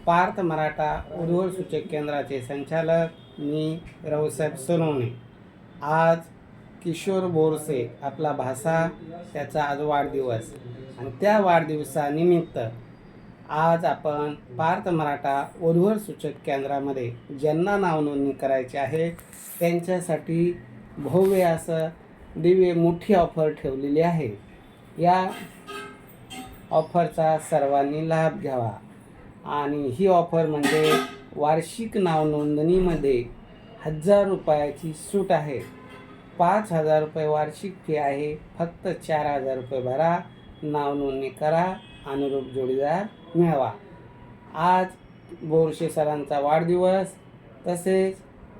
पार्थ मराठा उर्वळ सूचक केंद्राचे संचालक मी रावसाहेब सोनवणे। आज किशोर बोरसे आपला भासा त्याचा आज वाढदिवस आणि त्या वाढदिवसानिमित्त आज आपण पार्थ मराठा उर्वळ सूचक केंद्रामध्ये ज्यांना नाव नोंदणी करायची आहे त्यांच्यासाठी भव्य असं दिव्य मोठी ऑफर ठेवलेली आहे। या ऑफरचा सर्वांनी लाभ घ्यावा आणि ही ऑफर म्हणजे वार्षिक नाव नोंदणीमध्ये 1000 रुपयाची सूट आहे। 5000 रुपये वार्षिक फी आहे। फक्त 4000 रुपये भरा, नाव नोंदणी करा, अनुरूप जोडीदार मिळवा। आज बोरसे सरांचा वाढदिवस, तसेच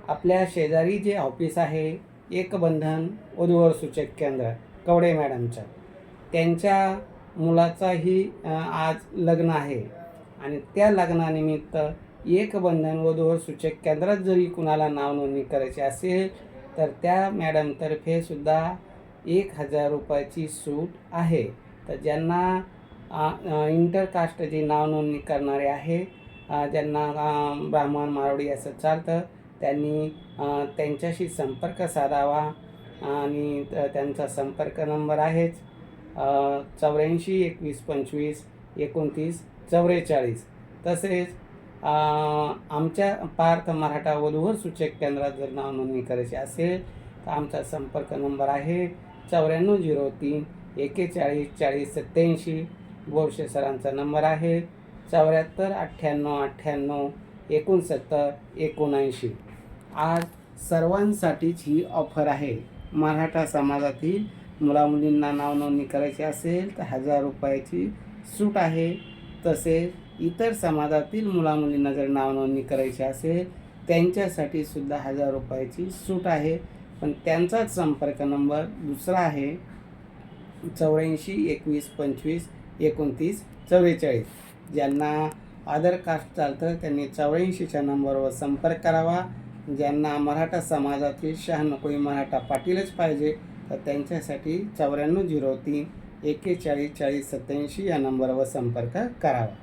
आपल्या शेजारी जे ऑफिस आहे एकबंधन उर्वळ सूचक केंद्र कवडे मॅडमचं, त्यांच्या मुलाचाही आज लग्न आहे आणि त्या लग्नानिमित्त एकबंधन उर्वळ सूचक केंद्रात जरी कुणाला नाव नोंदणी करायची असेल तर त्या मॅडमतर्फे सुद्धा 1000 रुपयाची सूट आहे। तर ज्यांना इंटरकास्ट जे नाव नोंदणी करणारे आहे, ज्यांना ब्राह्मण मारवाडी असं चालतं, त्यांनी त्यांच्याशी संपर्क साधावा आणि त्यांचा संपर्क नंबर आहेच 84 21 25 29 44। तसेच आमच्या पार्थ मराठा उर्वळ सूचक केंद्रात जर नाव नोंदणी करायची असेल तर आमचा संपर्क नंबर आहे 9403 41 40 87। बोरसे सरांचा नंबर आहे 74 98 98 69 79। आज सर्वांसाठीच ही ऑफर आहे। मराठा समाजातील मुलामुलींना नाव नोंदणी करायची असेल तर 1000 रुपयाची सूट आहे। तसेच इतर समाजातील मुलामुलींना जर नाव नोंदणी करायची असेल त्यांच्यासाठी सुद्धा 1000 रुपयाची सूट आहे। पण त्यांचाच संपर्क नंबर दुसरा आहे 84 21 25 29 44। ज्यांना अदर कास्ट चालतं त्यांनी 84च्या नंबरवर संपर्क करावा। ज्यांना मराठा समाजातील शहानकोळी मराठा पाटीलच पाहिजे तर त्यांच्यासाठी 9403 41 40 87 या नंबरवर संपर्क करावा।